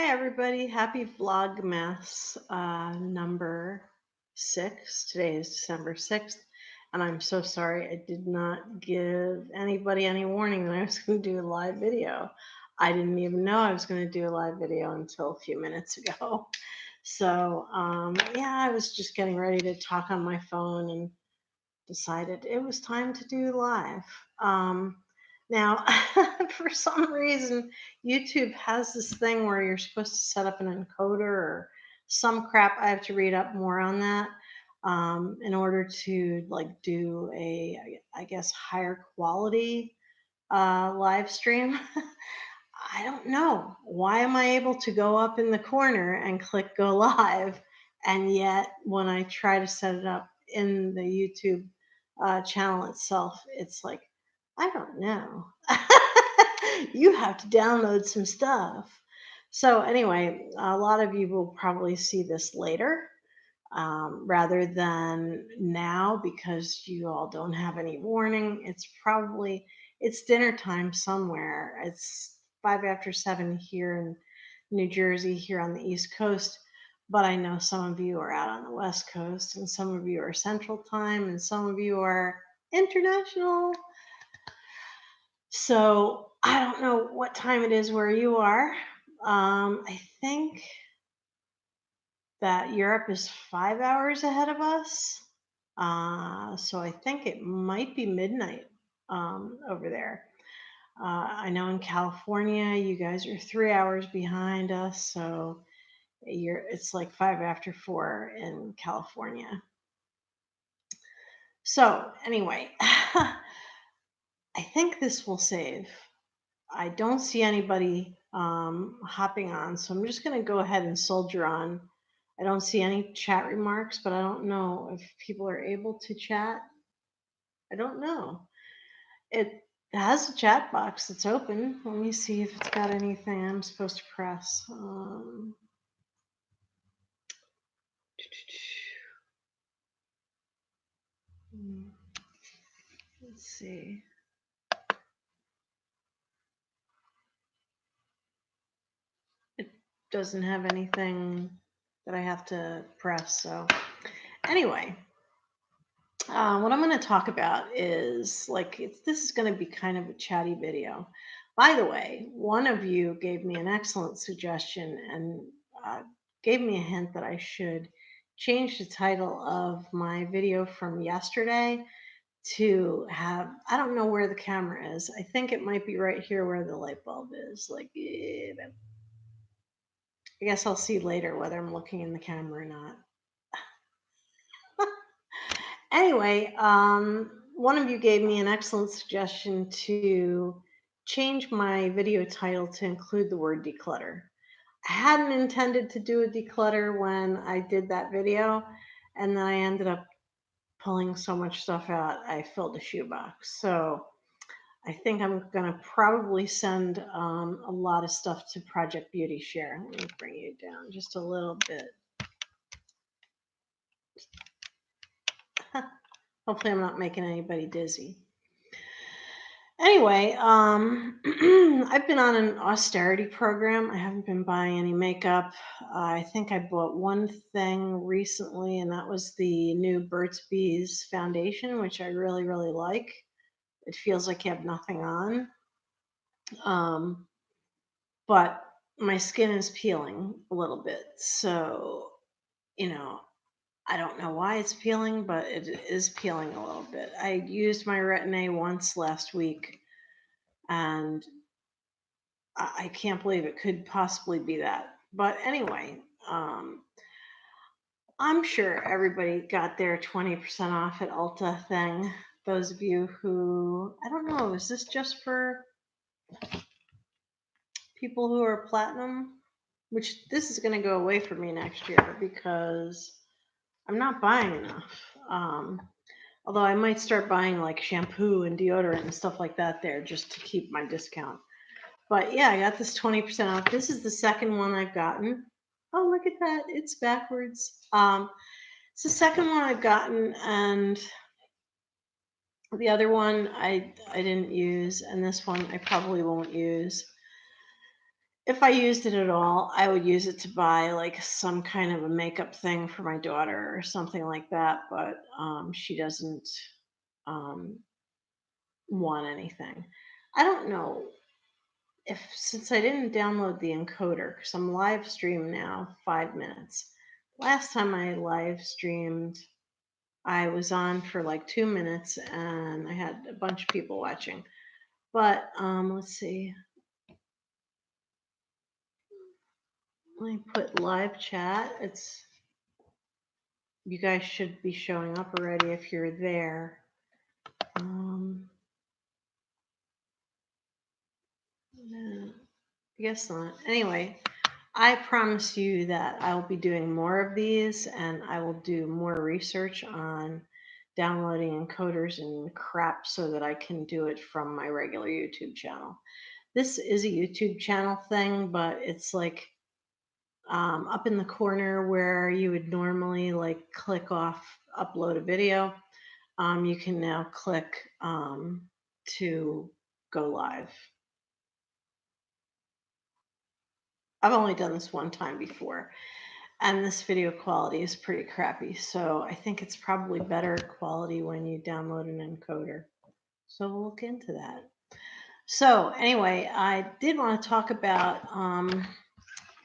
everybody. Happy Vlogmas number 6. Today is December 6th, and I'm so sorry I did not give anybody any warning that I was going to do a live video. I didn't even know I was going to do a live video until a few minutes ago. So, yeah, I was just getting ready to talk on my phone and decided it was time to do live. Now, for some reason, YouTube has this thing where you're supposed to set up an encoder or some crap. I have to read up more on that in order to like do I guess, higher quality live stream. I don't know. Why am I able to go up in the corner and click go live? And yet, when I try to set it up in the YouTube channel itself, it's like, I don't know. You have to download some stuff. So, anyway, a lot of you will probably see this later rather than now because you all don't have any warning. It's dinner time somewhere. It's 5 after 7 here in New Jersey, here on the East Coast. But I know some of you are out on the West Coast, and some of you are Central Time, and some of you are international. So I don't know what time it is where you are. I think that Europe is 5 hours ahead of us. So I think it might be midnight over there. I know in California, you guys are 3 hours behind us. So it's like 5 after 4 in California. So anyway, I think this will save. I don't see anybody hopping on, so I'm just going to go ahead and soldier on. I don't see any chat remarks, but I don't know if people are able to chat. I don't know. It has a chat box that's open. Let me see if it's got anything I'm supposed to press. Let's see. It doesn't have anything that I have to press. So anyway, what I'm going to talk about is this is going to be kind of a chatty video. By the way, one of you gave me an excellent suggestion and gave me a hint that I should change the title of my video from yesterday to have, I don't know where the camera is. I think it might be right here where the light bulb is. I guess I'll see later whether I'm looking in the camera or not. Anyway, one of you gave me an excellent suggestion to change my video title to include the word declutter. I hadn't intended to do a declutter when I did that video, and then I ended up pulling so much stuff out, I filled a shoebox. So I think I'm going to probably send a lot of stuff to Project Beauty Share. Let me bring you down just a little bit. Hopefully I'm not making anybody dizzy. Anyway, I've been on an austerity program. I haven't been buying any makeup. I think I bought one thing recently, and that was the new Burt's Bees foundation, which I really, really like. It feels like you have nothing on. But my skin is peeling a little bit. So, I don't know why it's peeling, but it is peeling a little bit. I used my Retin-A once last week, and I can't believe it could possibly be that. But anyway, I'm sure everybody got their 20% off at Ulta thing. Those of you who, I don't know, is this just for people who are platinum? Which this is going to go away for me next year because I'm not buying enough. Although I might start buying like shampoo and deodorant and stuff like that there just to keep my discount. But yeah, I got this 20% off. This is the second one I've gotten. Oh, look at that. It's backwards. It's the second one I've gotten, and the other one I didn't use, and this one I probably won't use. if I used it at all, I would use it to buy like some kind of a makeup thing for my daughter or something like that. But she doesn't um, want anything. I don't know if since I didn't download the encoder because I'm live stream now 5 minutes. Last time I live streamed, I was on for like 2 minutes and I had a bunch of people watching. But let's see. Let me put live chat. It's you guys should be showing up already if you're there. No, I guess not. Anyway, I promise you that I will be doing more of these and I will do more research on downloading encoders and crap so that I can do it from my regular YouTube channel. This is a YouTube channel thing, but it's like up in the corner where you would normally like click off upload a video. You can now click to go live. I've only done this one time before, and this video quality is pretty crappy. So I think it's probably better quality when you download an encoder. So we'll look into that. So anyway, I did want to talk about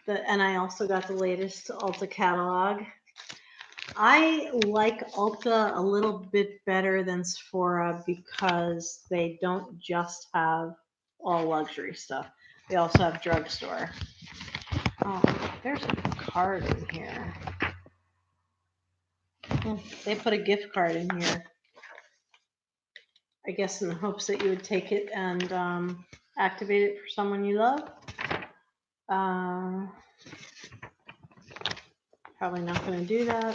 and I also got the latest Ulta catalog. I like Ulta a little bit better than Sephora because they don't just have all luxury stuff. They also have drugstore. Oh, there's a card in here. They put a gift card in here. I guess in the hopes that you would take it and activate it for someone you love. Probably not going to do that.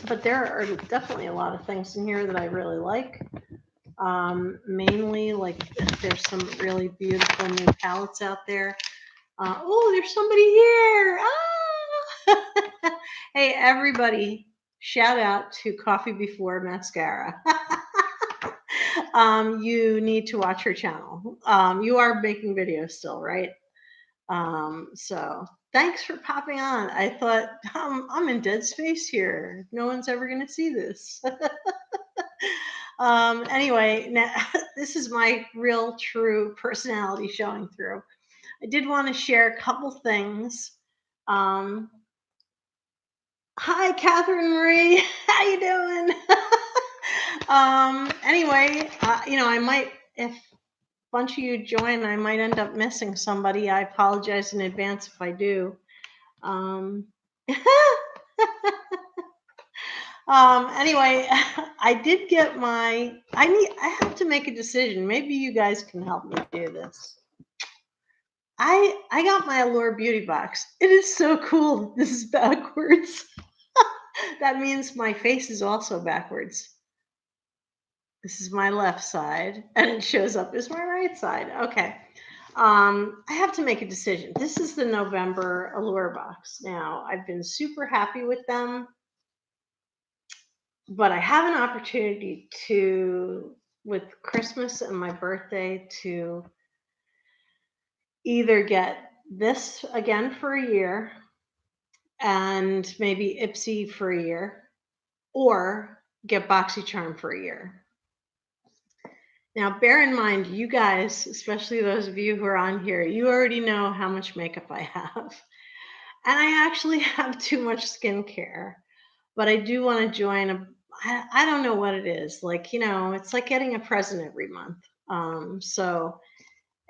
But there are definitely a lot of things in here that I really like. Mainly, like there's some really beautiful new palettes out there. Oh, there's somebody here. Ah! Hey, everybody, shout out to Coffee Before Mascara. You need to watch her channel. You are making videos still, right? So thanks for popping on. I thought I'm in dead space here. No one's ever going to see this. Anyway, now, this is my real true personality showing through. I did want to share a couple things. Hi, Catherine Marie. How you doing? Anyway, I might, if a bunch of you join, I might end up missing somebody. I apologize in advance if I do. Anyway, I did get I have to make a decision. Maybe you guys can help me do this. I got my Allure Beauty Box. It is so cool. This is backwards. That means my face is also backwards. This is my left side, and it shows up as my right side. Okay. I have to make a decision. This is the November Allure Box. Now, I've been super happy with them, but I have an opportunity with Christmas and my birthday, to either get this again for a year and maybe Ipsy for a year, or get BoxyCharm for a year. Now, bear in mind, you guys, especially those of you who are on here, you already know how much makeup I have. And I actually have too much skincare, but I do want to join I don't know what it is. Like, it's like getting a present every month. So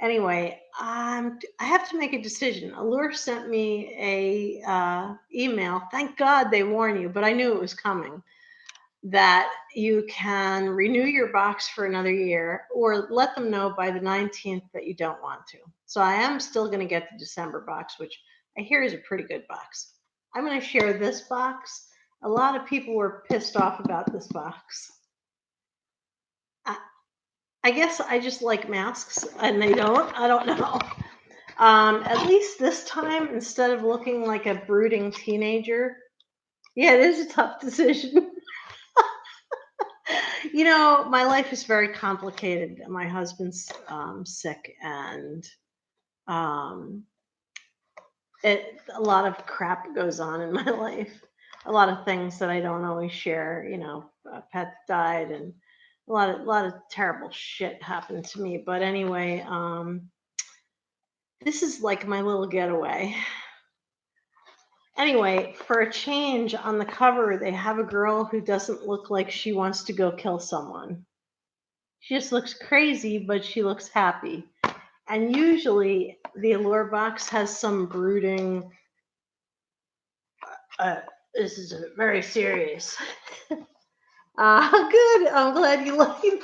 anyway, I have to make a decision. Allure sent me a email. Thank God they warn you, but I knew it was coming. That you can renew your box for another year, or let them know by the 19th that you don't want to. So I am still going to get the December box, which I hear is a pretty good box. I'm going to share this box. A lot of people were pissed off about this box. I guess I just like masks and they don't. I don't know. At least this time, instead of looking like a brooding teenager, yeah, it is a tough decision. My life is very complicated. My husband's sick, and Um, a lot of crap goes on in my life. A lot of things that I don't always share. You know, a pet died, and a lot of terrible shit happened to me. But anyway, this is like my little getaway. Anyway, for a change, on the cover, they have a girl who doesn't look like she wants to go kill someone. She just looks crazy, but she looks happy. And usually, the Allure box has some brooding. This is very serious. Good. I'm glad you like it.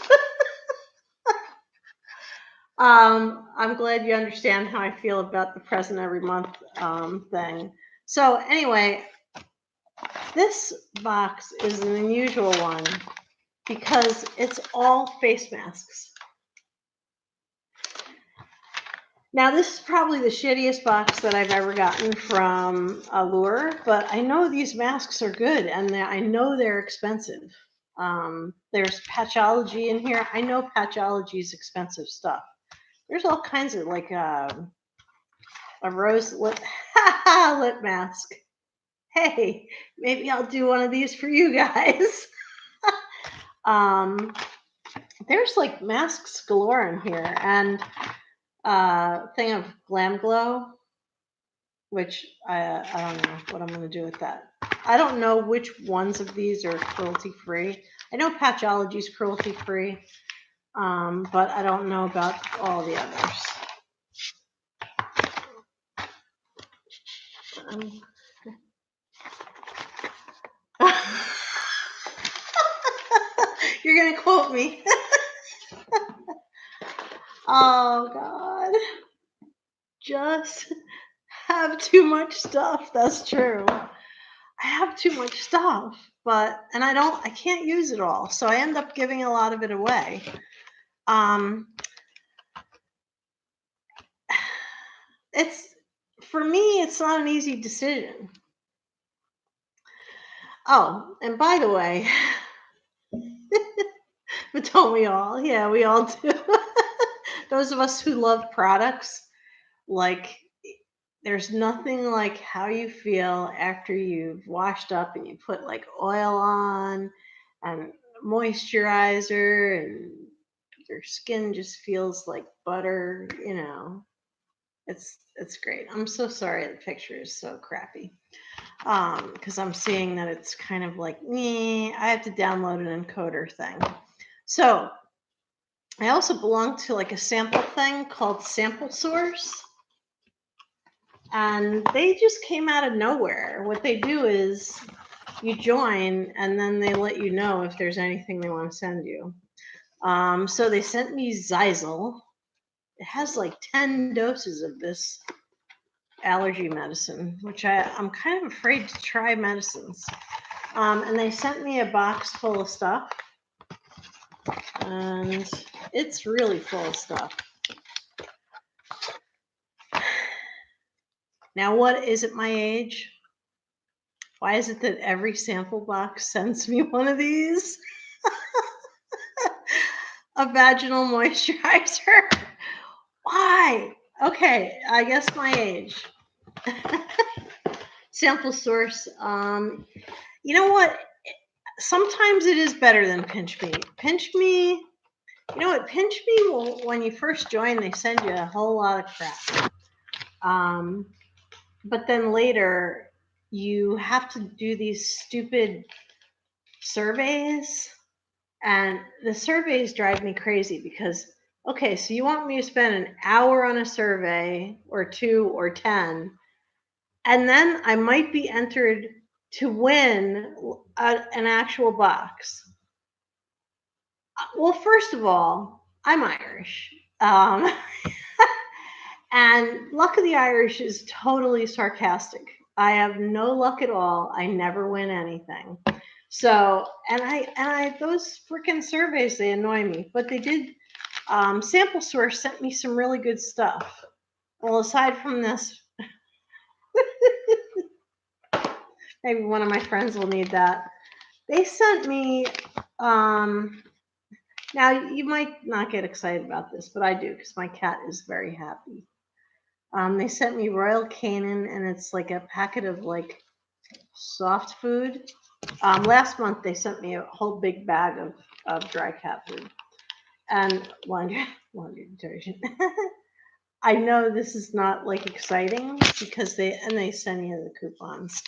I'm glad you understand how I feel about the present every month thing. So anyway, this box is an unusual one because it's all face masks. Now, this is probably the shittiest box that I've ever gotten from Allure, but I know these masks are good, and I know they're expensive. There's Patchology in here. I know Patchology is expensive stuff. There's all kinds of like a rose lip lip mask. Hey, maybe I'll do one of these for you guys. There's like masks galore in here, and thing of Glam Glow, which I don't know what I'm going to do with that. I don't know which ones of these are cruelty free. I know Patchology is cruelty free, but I don't know about all the others. You're going to quote me. Oh, God. Just have too much stuff. That's true. I have too much stuff, and I can't use it all. So I end up giving a lot of it away. For me, it's not an easy decision. Oh, and by the way, but don't we all? Yeah, we all do. Those of us who love products, like, there's nothing like how you feel after you've washed up and you put like oil on and moisturizer and your skin just feels like butter, you know. It's great. I'm so sorry the picture is so crappy. Because I'm seeing that it's kind of like, I have to download an encoder thing. So I also belong to like a sample thing called Sample Source. And they just came out of nowhere. What they do is you join and then they let you know if there's anything they want to send you. So they sent me Zyzal. It has like 10 doses of this allergy medicine, which I'm kind of afraid to try medicines. And they sent me a box full of stuff. And it's really full of stuff. Now, what is it my age? Why is it that every sample box sends me one of these? A vaginal moisturizer. Why? Okay, I guess my age. Sample Source. You know what? Sometimes it is better than Pinch Me. Pinch Me, you know what? Pinch Me, when you first join, they send you a whole lot of crap. But then later, you have to do these stupid surveys. And the surveys drive me crazy because, okay, so you want me to spend an hour on a survey or 2 or 10, and then I might be entered to win an actual box. Well, first of all, I'm Irish. And luck of the Irish is totally sarcastic. I have no luck at all. I never win anything. So, and I those freaking surveys, they annoy me. But they did. Sample Source sent me some really good stuff. Well, aside from this, maybe one of my friends will need that. They sent me. Now you might not get excited about this, but I do because my cat is very happy. They sent me Royal Canin, and it's like a packet of like soft food. Last month they sent me a whole big bag of dry cat food and laundry detergent. I know this is not like exciting because they send you the coupons.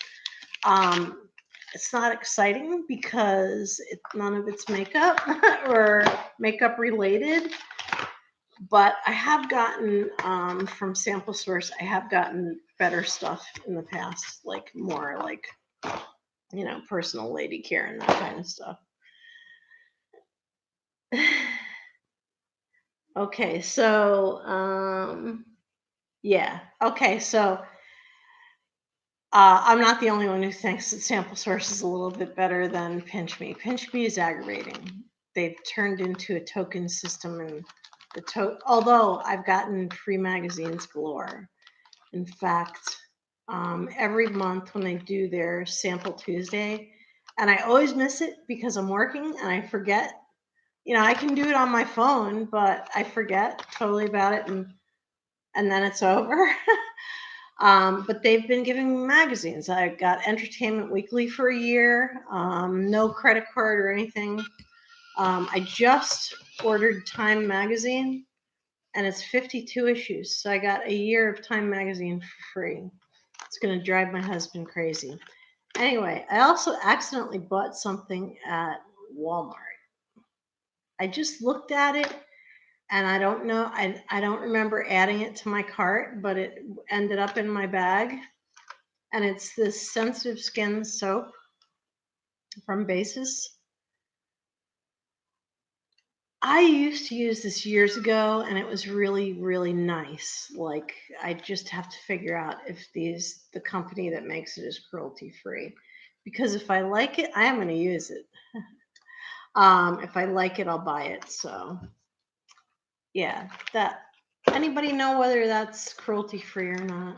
It's not exciting because none of it's makeup or makeup related. But I have gotten from Sample Source, I have gotten better stuff in the past, like more like, personal lady care and that kind of stuff. Okay, so yeah. Okay, so I'm not the only one who thinks that Sample Source is a little bit better than Pinch Me. Pinch Me is aggravating. They've turned into a token system, and although I've gotten free magazines galore. In fact, every month when they do their Sample Tuesday, and I always miss it because I'm working and I forget. I can do it on my phone, but I forget totally about it, and then it's over. But they've been giving me magazines. I got Entertainment Weekly for a year, no credit card or anything. I just ordered Time Magazine, and it's 52 issues. So I got a year of Time Magazine for free. It's going to drive my husband crazy. Anyway, I also accidentally bought something at Walmart. I just looked at it, and I don't know, I don't remember adding it to my cart, but it ended up in my bag. And it's this sensitive skin soap from Basis. I used to use this years ago, and it was really, really nice. Like, I just have to figure out if the company that makes it is cruelty free. Because if I like it, I am going to use it. If I like it, I'll buy it. So, yeah, anybody know whether that's cruelty free or not?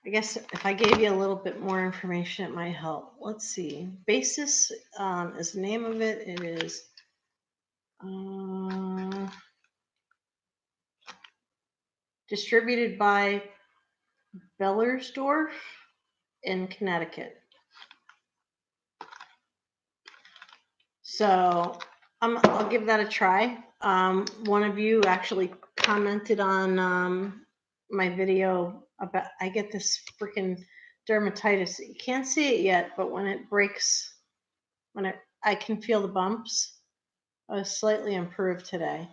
I guess if I gave you a little bit more information, it might help. Let's see. Basis is the name of it. It is distributed by Bellersdorf in Connecticut. So I'll give that a try. One of you actually commented on my video about I get this freaking dermatitis. You can't see it yet, but when it breaks, I can feel the bumps. I was slightly improved today.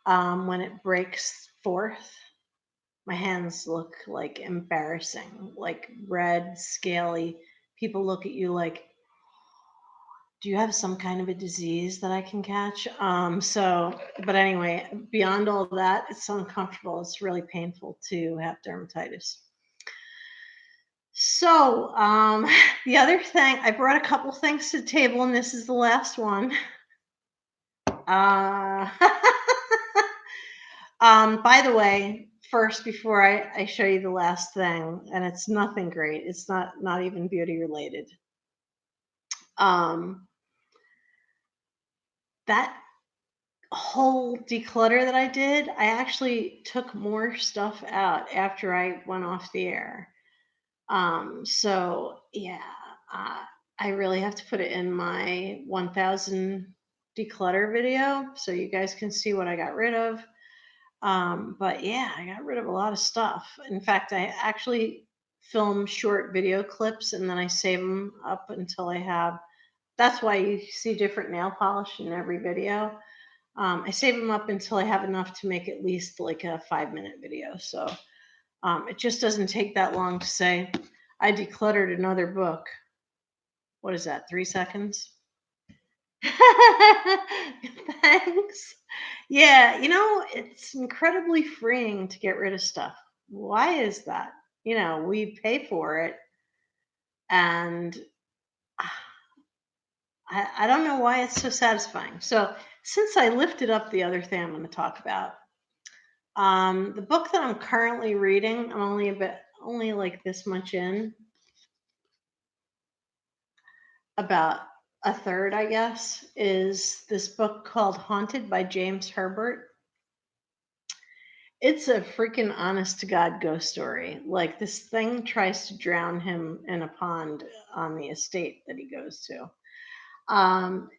When it breaks forth, my hands look like embarrassing, like red, scaly. People look at you like, do you have some kind of a disease that I can catch? But anyway, beyond all that, it's uncomfortable. It's really painful to have dermatitis. So, the other thing, I brought a couple things to the table, and this is the last one. By the way, first, before I show you the last thing, and it's nothing great. It's not even beauty related. That whole declutter that I did, I actually took more stuff out after I went off the air. So yeah, I really have to put it in my 1000 declutter video so you guys can see what I got rid of. But yeah, I got rid of a lot of stuff. In fact, I actually film short video clips and then I save them up until I have. That's why you see different nail polish in every video. I save them up until I have enough to make at least like a 5-minute video. So it just doesn't take that long to say, I decluttered another book. What is that, 3 seconds? Thanks. Yeah, it's incredibly freeing to get rid of stuff. Why is that? We pay for it, and I don't know why it's so satisfying. So, since I lifted up the other thing I'm going to talk about, the book that I'm currently reading, I'm only like this much in, about a third, I guess, is this book called Haunted by James Herbert. It's a freaking honest to God ghost story. Like this thing tries to drown him in a pond on the estate that he goes to.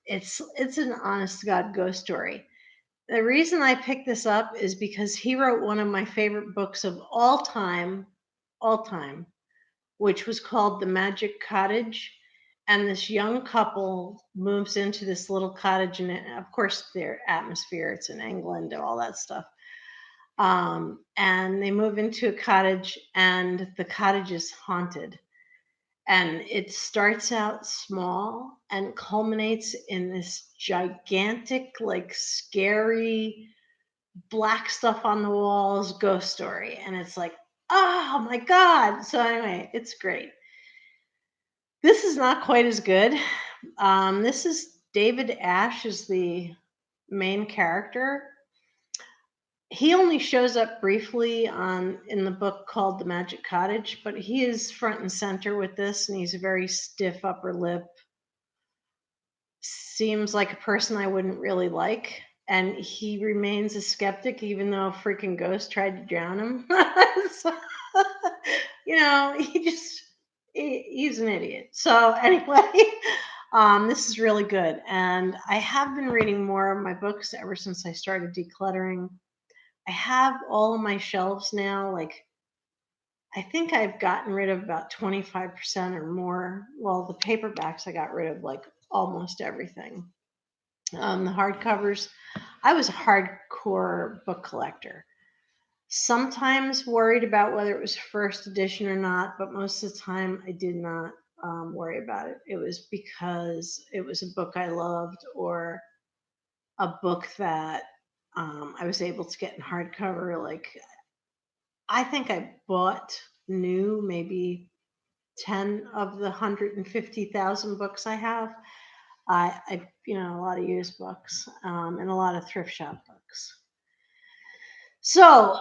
It's an honest to God ghost story. The reason I picked this up is because he wrote one of my favorite books of all time, which was called The Magic Cottage. And this young couple moves into this little cottage, and of course, their atmosphere, it's in England and all that stuff. And they move into a cottage, and the cottage is haunted. And it starts out small and culminates in this gigantic, like scary, black stuff on the walls ghost story. And it's like, oh my God. So, anyway, it's great. This is not quite as good. This is David Ash is the main character. He only shows up briefly on in the book called The Magic Cottage, but he is front and center with this, and he's a very stiff upper lip. Seems like a person I wouldn't really like. And he remains a skeptic even though a freaking ghost tried to drown him. So, he just he's an idiot. So anyway, this is really good. And I have been reading more of my books ever since I started decluttering. I have all of my shelves now. Like, I think I've gotten rid of about 25% or more. Well, the paperbacks, I got rid of like almost everything. The hardcovers, I was a hardcore book collector. Sometimes worried about whether it was first edition or not, but most of the time I did not worry about it. It was because it was a book I loved or a book that I was able to get in hardcover. Like, I think I bought new maybe 10 of the 150,000 books I have. A lot of used books and a lot of thrift shop books. So,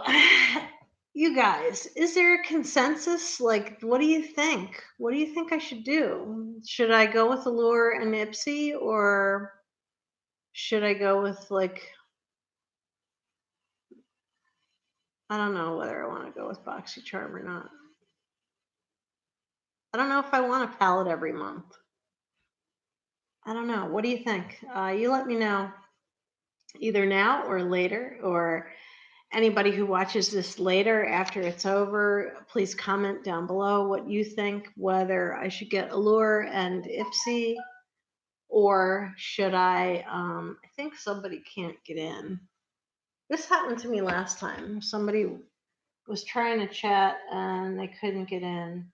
you guys, is there a consensus? Like, what do you think? What do you think I should do? Should I go with Allure and Ipsy, or should I go with like, I don't know whether I want to go with BoxyCharm or not. I don't know if I want a palette every month. I don't know. What do you think? You let me know either now or later, or anybody who watches this later after it's over, please comment down below what you think, whether I should get Allure and Ipsy, or should I think somebody can't get in. This happened to me last time. Somebody was trying to chat and they couldn't get in.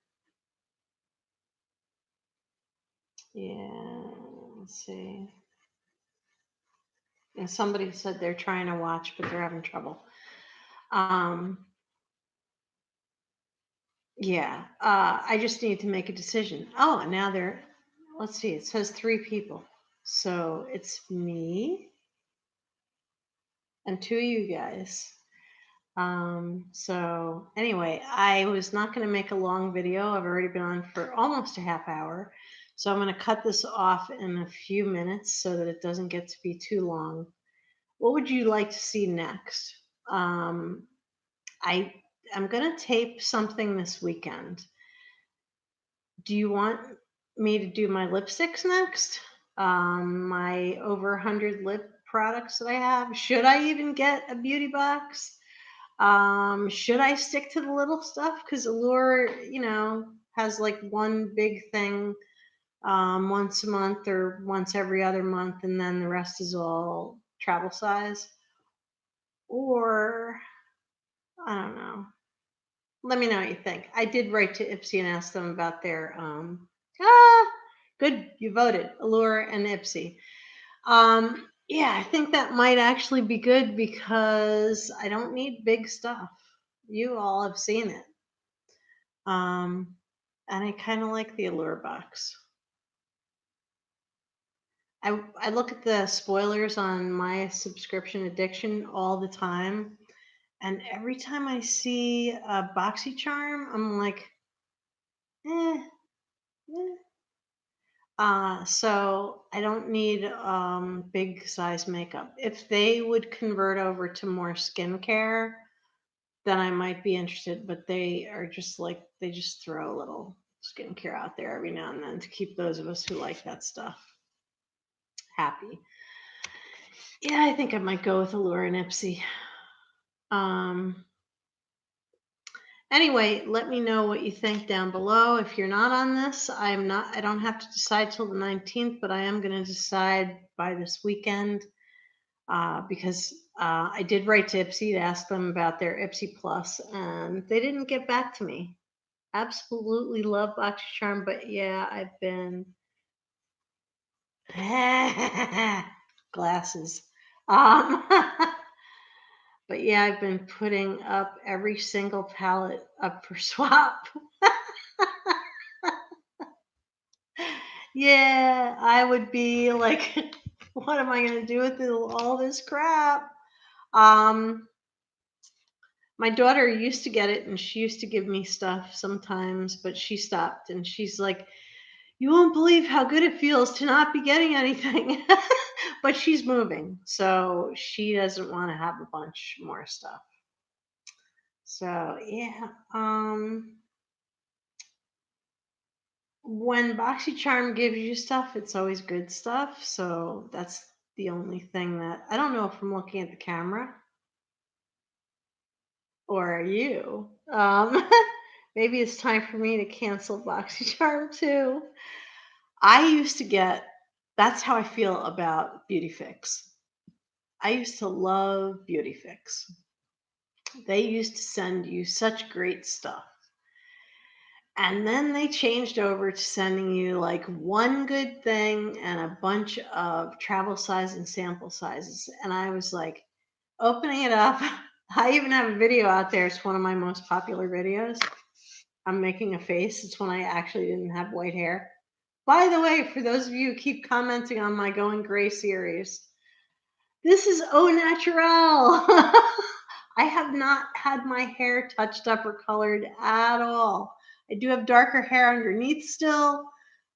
Yeah, let's see. And somebody said they're trying to watch, but they're having trouble. Yeah, I just need to make a decision. Oh, and now let's see, it says 3 people. So it's me and 2 of you guys. So anyway, I was not going to make a long video. I've already been on for almost a half hour. So I'm going to cut this off in a few minutes so that it doesn't get to be too long. What would you like to see next? I'm going to tape something this weekend. Do you want me to do my lipsticks next? My over 100 lip products that I have? Should I even get a beauty box? Should I stick to the little stuff? Because Allure, has like one big thing once a month or once every other month, and then the rest is all travel size. Or, I don't know. Let me know what you think. I did write to Ipsy and ask them about their good, you voted, Allure and Ipsy. Yeah, I think that might actually be good because I don't need big stuff. You all have seen it. And I kind of like the Allure box. I look at the spoilers on my subscription addiction all the time. And every time I see a BoxyCharm, I'm like, eh. So I don't need big size makeup. If they would convert over to more skincare, then I might be interested. But they are just like, they just throw a little skincare out there every now and then to keep those of us who like that stuff happy. Yeah, I think I might go with Allure and Ipsy. Um, Anyway, let me know what you think down below. If you're not on this, I don't have to decide till the 19th, but I am going to decide by this weekend because I did write to Ipsy to ask them about their Ipsy Plus, and they didn't get back to me. Absolutely love BoxyCharm, but yeah, I've been glasses. Um, but yeah, I've been putting up every single palette up for swap. Yeah, I would be like, what am I going to do with all this crap? Um, my daughter used to get it and she used to give me stuff sometimes, but she stopped and she's like, you won't believe how good it feels to not be getting anything. But she's moving, so she doesn't want to have a bunch more stuff. So, yeah. When BoxyCharm gives you stuff, it's always good stuff. So that's the only thing that I don't know if I'm looking at the camera or are you. Maybe it's time for me to cancel BoxyCharm too. I used to get, that's how I feel about Beauty Fix. I used to love Beauty Fix. They used to send you such great stuff. And then they changed over to sending you like one good thing and a bunch of travel size and sample sizes. And I was like opening it up. I even have a video out there. It's one of my most popular videos. I'm making a face. It's when I actually didn't have white hair. By the way, for those of you who keep commenting on my Going Gray series, this is au naturel. I have not had my hair touched up or colored at all. I do have darker hair underneath still.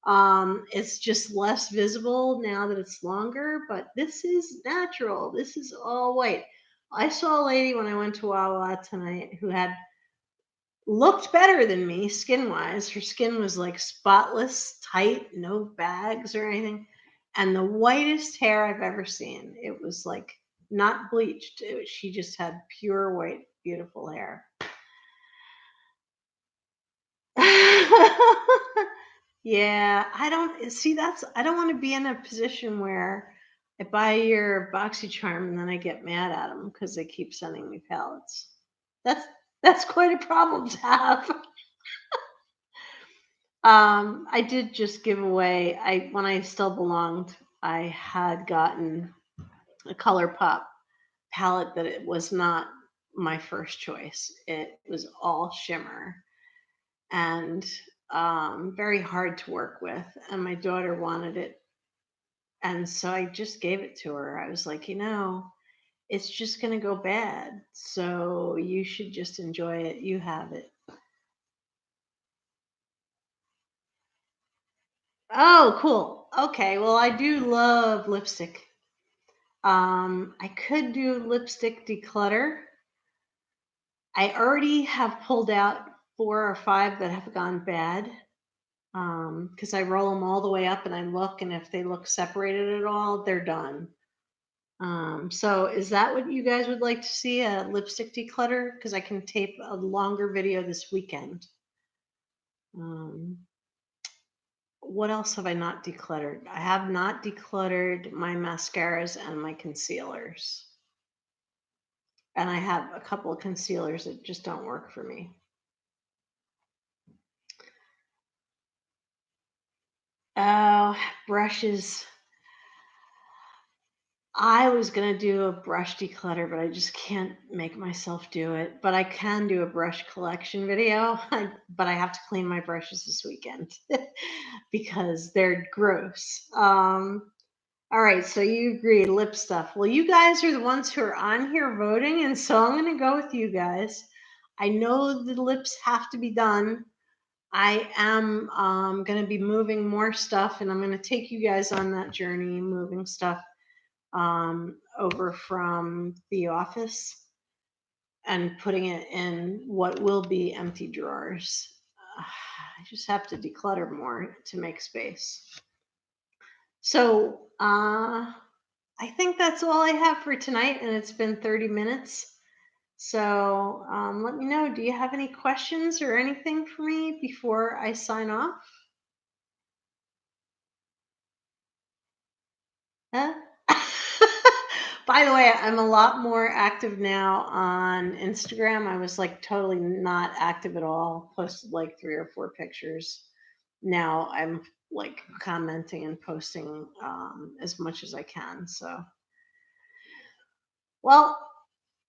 It's just less visible now that it's longer, but this is natural. This is all white. I saw a lady when I went to Wawa tonight who had looked better than me skin wise. Her skin was like spotless, tight, no bags or anything, and the whitest hair I've ever seen. It was like not bleached. She just had pure white, beautiful hair. Yeah, I don't see I don't want to be in a position where I buy your BoxyCharm and then I get mad at them because they keep sending me palettes. That's that's quite a problem to have. I did just give away. When I still belonged, I had gotten a ColourPop palette that it was not my first choice. It was all shimmer and very hard to work with. And my daughter wanted it, and so I just gave it to her. I was like, it's just gonna go bad, so you should just enjoy it. You have it. Oh, cool. Okay, well, I do love lipstick. I could do lipstick declutter. I already have pulled out 4 or 5 that have gone bad because I roll them all the way up and I look, and if they look separated at all, they're done. So is that what you guys would like to see, a lipstick declutter? Because I can tape a longer video this weekend. Um, what else have I not decluttered? I have not decluttered my mascaras and my concealers. And I have a couple of concealers that just don't work for me. Oh, brushes. I was gonna do a brush declutter, but I just can't make myself do it. But I can do a brush collection video. But I have to clean my brushes this weekend because they're gross. All right, so you agree, lip stuff. Well, you guys are the ones who are on here voting, and so I'm gonna go with you guys. I know the lips have to be done. I am going to be moving more stuff, and I'm going to take you guys on that journey, moving stuff over from the office. and putting it in what will be empty drawers. I just have to declutter more to make space. So I think that's all I have for tonight, and it's been 30 minutes. So let me know. Do you have any questions or anything for me before I sign off? Huh? By the way, I'm a lot more active now on Instagram. I was like totally not active at all. Posted like 3 or 4 pictures. Now I'm like commenting and posting as much as I can. So, well,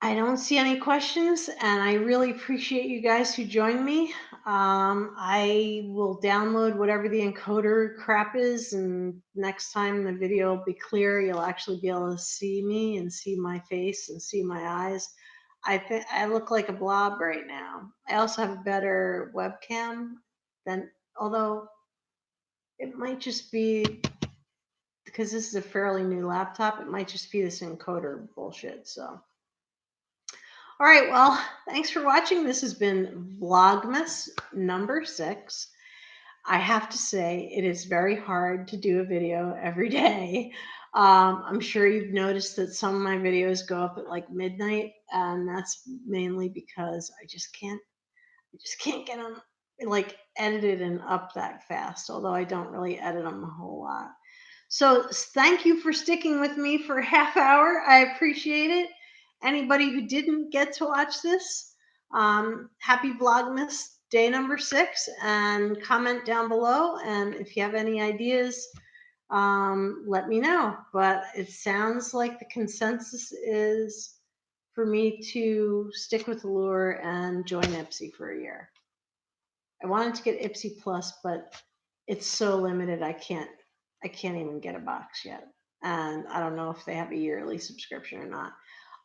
I don't see any questions, and I really appreciate you guys who joined me. I will download whatever the encoder crap is, and next time the video will be clear. You'll actually be able to see me and see my face and see my eyes. I think I look like a blob right now. I also have a better webcam than, although it might just be because this is a fairly new laptop. It might just be this encoder bullshit. So. All right, well, thanks for watching. This has been Vlogmas number 6. I have to say, it is very hard to do a video every day. I'm sure you've noticed that some of my videos go up at like midnight, and that's mainly because I just can't get them like edited and up that fast, although I don't really edit them a whole lot. So thank you for sticking with me for a half hour. I appreciate it. Anybody who didn't get to watch this, happy Vlogmas day number 6, and comment down below. And if you have any ideas, let me know. But it sounds like the consensus is for me to stick with Allure and join Ipsy for a year. I wanted to get Ipsy Plus, but it's so limited. I can't even get a box yet. And I don't know if they have a yearly subscription or not.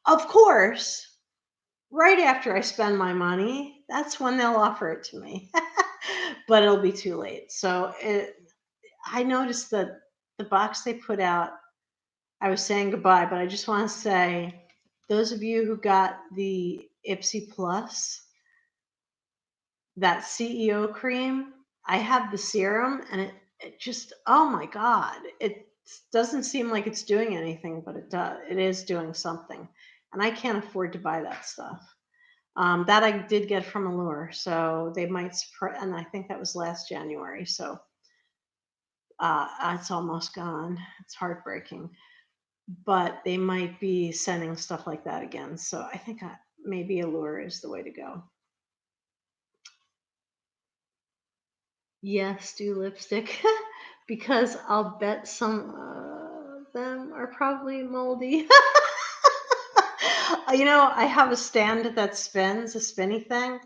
Of course, right after I spend my money, that's when they'll offer it to me. But it'll be too late. So I noticed that the box they put out, I was saying goodbye, but I just want to say, those of you who got the Ipsy Plus, that CEO cream, I have the serum, and it just, oh my God, it doesn't seem like it's doing anything, but it does. It is doing something, and I can't afford to buy that stuff. That I did get from Allure, so they might, and I think that was last January, so it's almost gone. It's heartbreaking, but they might be sending stuff like that again. So I think maybe Allure is the way to go. Yes, do lipstick because I'll bet some of them are probably moldy. I have a stand that spins, a spinny thing,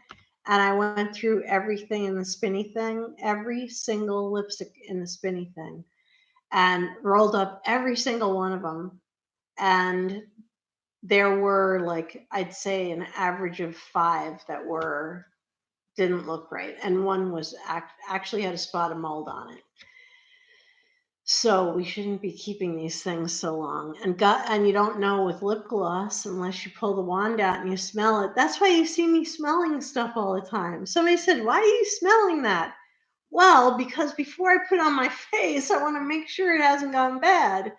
and I went through everything in the spinny thing, every single lipstick in the spinny thing, and rolled up every single one of them. And there were, like, I'd say an average of 5 that didn't look right, and one was actually had a spot of mold on it. So we shouldn't be keeping these things so long. And you don't know with lip gloss unless you pull the wand out and you smell it. That's why you see me smelling stuff all the time. Somebody said, "Why are you smelling that?" Well, because before I put it on my face, I want to make sure it hasn't gone bad.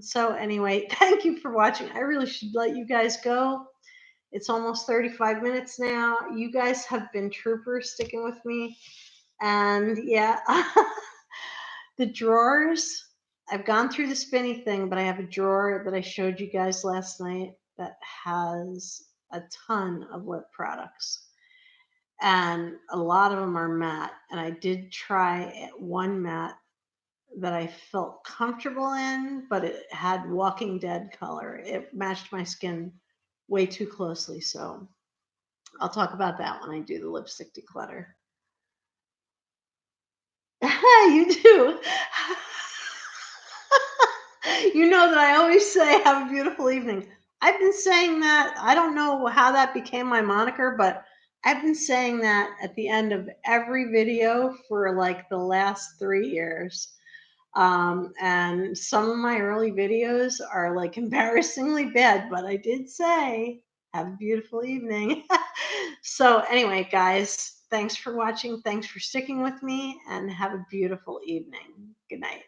So anyway, thank you for watching. I really should let you guys go. It's almost 35 minutes now. You guys have been troopers sticking with me. And yeah, the drawers, I've gone through the spinny thing, but I have a drawer that I showed you guys last night that has a ton of lip products. And a lot of them are matte. And I did try one matte that I felt comfortable in, but it had Walking Dead color. It matched my skin way too closely. So I'll talk about that when I do the lipstick declutter. You do. You know that I always say, "Have a beautiful evening." I've been saying that. I don't know how that became my moniker, but I've been saying that at the end of every video for like the last 3 years. And some of my early videos are like embarrassingly bad, but I did say Have a beautiful evening. So, anyway, guys, thanks for watching. Thanks for sticking with me, and have a beautiful evening. Good night.